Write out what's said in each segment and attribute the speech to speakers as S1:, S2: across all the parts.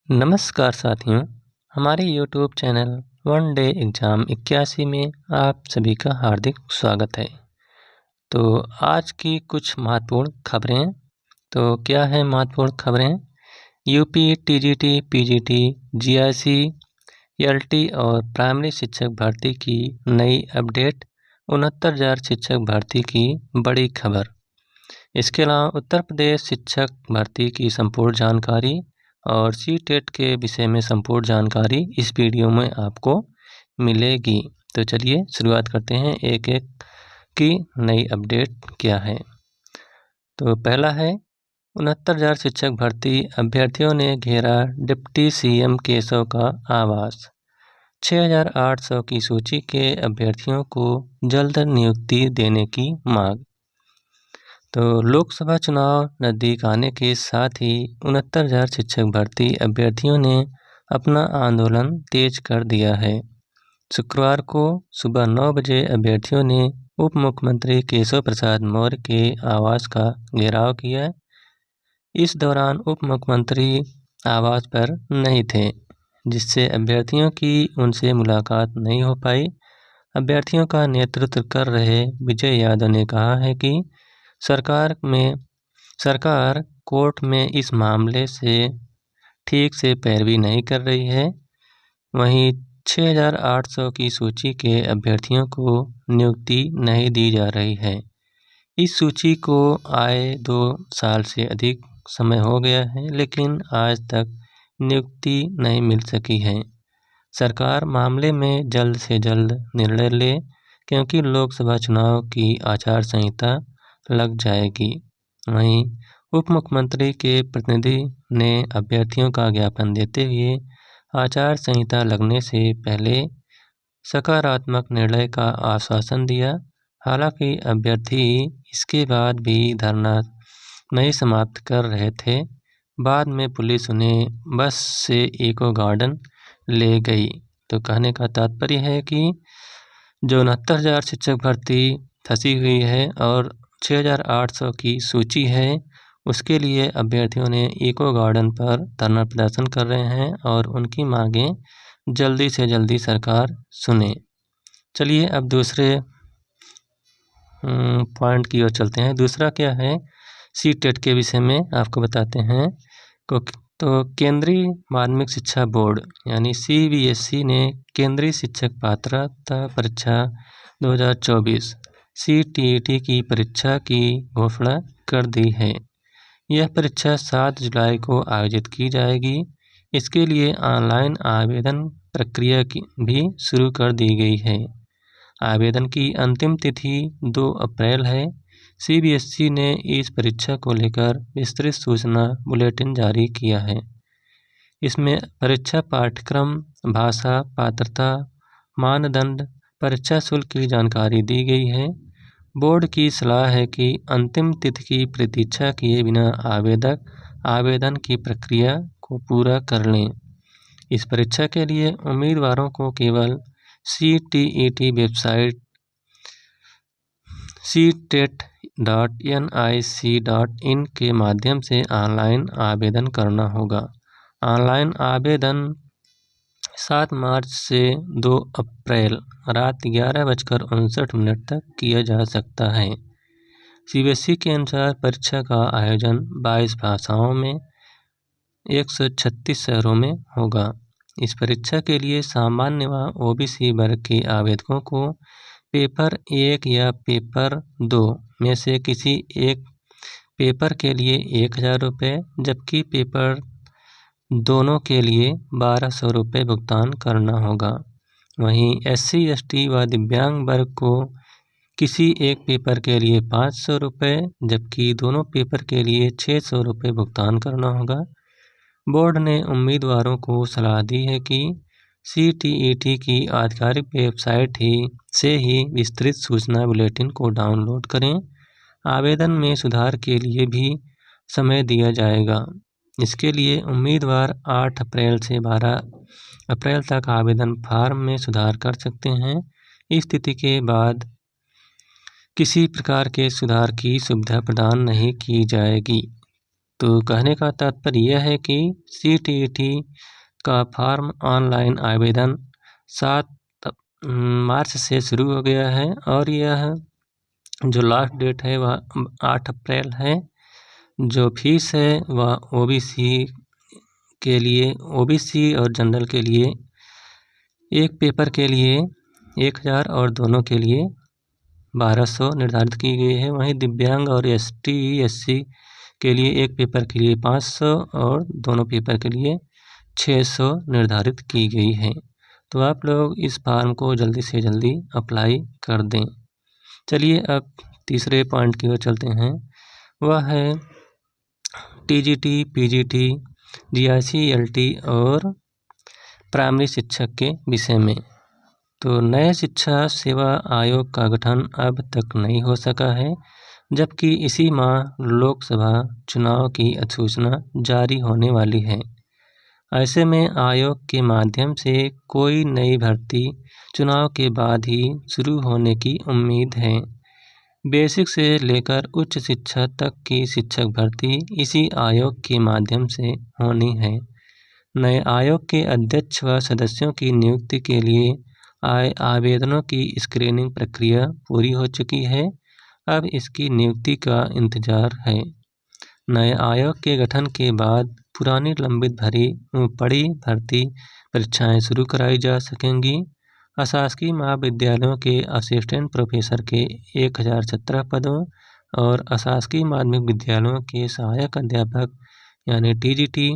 S1: नमस्कार साथियों, हमारे YouTube channel one day exam 81 में आप सभी का हार्दिक स्वागत है। तो आज की कुछ महत्वपूर्ण खबरें। तो क्या है महत्वपूर्ण खबरें? UP, TGT, PGT, GIC, LT और प्राइमरी शिक्षक भर्ती की नई अपडेट, 69,000 शिक्षक भर्ती की बड़ी खबर। इसके अलावा उत्तर प्रदेश शिक्षक भर्ती की संपूर्ण जानकारी और सीटेट के विषय में संपूर्ण जानकारी इस वीडियो में आपको मिलेगी। तो चलिए शुरुआत करते हैं एक एक की नई अपडेट क्या है। तो पहला है 69,000 शिक्षक भर्ती, अभ्यर्थियों ने घेरा डिप्टी सीएम केशव का आवास। 6,800 की सूची के अभ्यर्थियों को जल्द नियुक्ति देने की मांग। तो लोकसभा चुनाव नज़दीक आने के साथ ही 69,000 शिक्षक भर्ती अभ्यर्थियों ने अपना आंदोलन तेज कर दिया है। शुक्रवार को सुबह 9 बजे अभ्यर्थियों ने उप मुख्यमंत्री केशव प्रसाद मौर्य के आवास का घेराव किया। इस दौरान उप मुख्यमंत्री आवास पर नहीं थे, जिससे अभ्यर्थियों की उनसे मुलाकात नहीं हो पाई। अभ्यर्थियों का नेतृत्व कर रहे विजय यादव ने कहा है कि सरकार कोर्ट में इस मामले से ठीक से पैरवी नहीं कर रही है। वहीं 6,800 की सूची के अभ्यर्थियों को नियुक्ति नहीं दी जा रही है। इस सूची को आए 2 साल से अधिक समय हो गया है, लेकिन आज तक नियुक्ति नहीं मिल सकी है। सरकार मामले में जल्द से जल्द निर्णय ले, क्योंकि लोकसभा चुनाव की आचार संहिता लग जाएगी। वहीं उप मुख्यमंत्री के प्रतिनिधि ने अभ्यर्थियों का ज्ञापन देते हुए आचार संहिता लगने से पहले सकारात्मक निर्णय का आश्वासन दिया। हालांकि अभ्यर्थी इसके बाद भी धरना नहीं समाप्त कर रहे थे। बाद में पुलिस उन्हें बस से इको गार्डन ले गई। तो कहने का तात्पर्य है कि जो 69,000 शिक्षक भर्ती फंसी हुई है और 6,800 की सूची है, उसके लिए अभ्यर्थियों ने इको गार्डन पर धरना प्रदर्शन कर रहे हैं और उनकी मांगें जल्दी से जल्दी सरकार सुने। चलिए अब दूसरे पॉइंट की ओर चलते हैं। दूसरा क्या है, सीटेट के विषय में आपको बताते हैं। तो केंद्रीय माध्यमिक शिक्षा बोर्ड यानी सीबीएसई ने केंद्रीय शिक्षक पात्रता परीक्षा 2024 सीटीईटी की परीक्षा की घोषणा कर दी है। यह परीक्षा 7 जुलाई को आयोजित की जाएगी। इसके लिए ऑनलाइन आवेदन प्रक्रिया भी शुरू कर दी गई है। आवेदन की अंतिम तिथि 2 अप्रैल है। सीबीएसई ने इस परीक्षा को लेकर विस्तृत सूचना बुलेटिन जारी किया है। इसमें परीक्षा पाठ्यक्रम, भाषा, पात्रता, मानदंड, परीक्षा शुल्क की जानकारी दी गई है। बोर्ड की सलाह है कि अंतिम तिथि की प्रतीक्षा किए बिना आवेदक आवेदन की प्रक्रिया को पूरा कर लें। इस परीक्षा के लिए उम्मीदवारों को केवल सीटीईटी वेबसाइट ctet.nic.in के माध्यम से ऑनलाइन आवेदन करना होगा। ऑनलाइन आवेदन 7 मार्च से 2 अप्रैल रात 11:59 तक किया जा सकता है। सीबीएसई के अनुसार परीक्षा का आयोजन 22 भाषाओं में 136 शहरों में होगा। इस परीक्षा के लिए सामान्य व ओबीसी वर्ग के आवेदकों को पेपर 1 या पेपर 2 में से किसी एक पेपर के लिए 1,000 रुपये, जबकि पेपर दोनों के लिए 1,200 रुपये भुगतान करना होगा। वहीं एससी, एसटी व दिव्यांग वर्ग को किसी एक पेपर के लिए 500 रुपये, जबकि दोनों पेपर के लिए 600 रुपये भुगतान करना होगा। बोर्ड ने उम्मीदवारों को सलाह दी है कि सीटीईटी की आधिकारिक वेबसाइट से ही विस्तृत सूचना बुलेटिन को डाउनलोड करें। आवेदन में सुधार के लिए भी समय दिया जाएगा। इसके लिए उम्मीदवार 8 अप्रैल से 12 अप्रैल तक आवेदन फार्म में सुधार कर सकते हैं। इस तिथि के बाद किसी प्रकार के सुधार की सुविधा प्रदान नहीं की जाएगी। तो कहने का तात्पर्य यह है कि CTET का फॉर्म ऑनलाइन आवेदन 7 मार्च से शुरू हो गया है और यह जो लास्ट डेट है वह 8 अप्रैल है। जो फीस है वह OBC और जनरल के लिए एक पेपर के लिए 1000 और दोनों के लिए 1200 निर्धारित की गई है। वहीं दिव्यांग और ST SC के लिए एक पेपर के लिए 500 और दोनों पेपर के लिए 600 निर्धारित की गई है। तो आप लोग इस फॉर्म को जल्दी से जल्दी अप्लाई कर दें। चलिए अब तीसरे पॉइंट की ओर चलते हैं, वह है TGT, PGT, GIC, LT और प्राइमरी शिक्षक के विषय में। तो नए शिक्षा सेवा आयोग का गठन अब तक नहीं हो सका है, जबकि इसी माह लोकसभा चुनाव की अधिसूचना जारी होने वाली है। ऐसे में आयोग के माध्यम से कोई नई भर्ती चुनाव के बाद ही शुरू होने की उम्मीद है। बेसिक से लेकर उच्च शिक्षा तक की शिक्षक भर्ती इसी आयोग के माध्यम से होनी है। नए आयोग के अध्यक्ष व सदस्यों की नियुक्ति के लिए आए आवेदनों की स्क्रीनिंग प्रक्रिया पूरी हो चुकी है। अब इसकी नियुक्ति का इंतजार है। नए आयोग के गठन के बाद पुरानी लंबित पड़ी भर्ती परीक्षाएं शुरू कराई जा सकेंगी। अशासकीय महाविद्यालयों के असिस्टेंट प्रोफेसर के 1017 पदों और अशासकीय माध्यमिक विद्यालयों के सहायक अध्यापक यानी TGT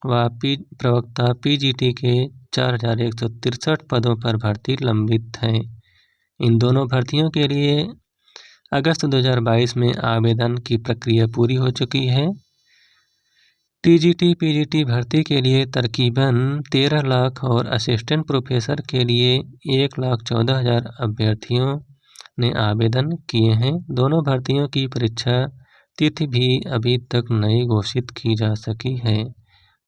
S1: व प्रवक्ता PGT के 4163 पदों पर भर्ती लंबित है। इन दोनों भर्तियों के लिए अगस्त 2022 में आवेदन की प्रक्रिया पूरी हो चुकी है। TGT PGT भर्ती के लिए तकरीबन 13 लाख और असिस्टेंट प्रोफेसर के लिए 1,14,000 अभ्यर्थियों ने आवेदन किए हैं। दोनों भर्तियों की परीक्षा तिथि भी अभी तक नहीं घोषित की जा सकी है।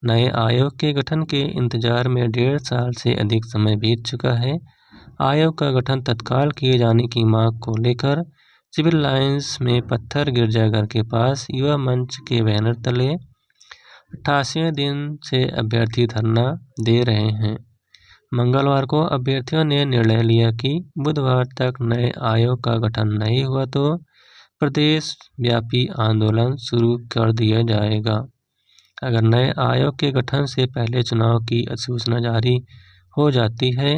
S1: नए आयोग के गठन के इंतजार में 1.5 साल से अधिक समय बीत चुका है। आयोग का गठन तत्काल किए जाने की मांग को लेकर सिविल लाइंस में पत्थर गिरजाघर के पास युवा मंच के बैनर तले 88वें दिन से अभ्यर्थी धरना दे रहे हैं। मंगलवार को अभ्यर्थियों ने निर्णय लिया कि बुधवार तक नए आयोग का गठन नहीं हुआ तो प्रदेश व्यापी आंदोलन शुरू कर दिया जाएगा। अगर नए आयोग के गठन से पहले चुनाव की अधिसूचना जारी हो जाती है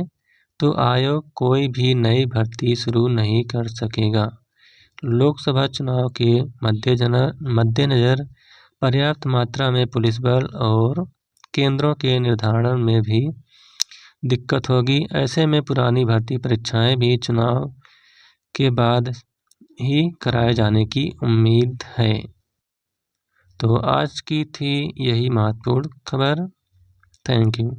S1: तो आयोग कोई भी नई भर्ती शुरू नहीं कर सकेगा। लोकसभा चुनाव के मद्देनजर पर्याप्त मात्रा में पुलिस बल और केंद्रों के निर्धारण में भी दिक्कत होगी। ऐसे में पुरानी भर्ती परीक्षाएं भी चुनाव के बाद ही कराए जाने की उम्मीद है। तो आज की थी यही महत्वपूर्ण खबर। Thank you.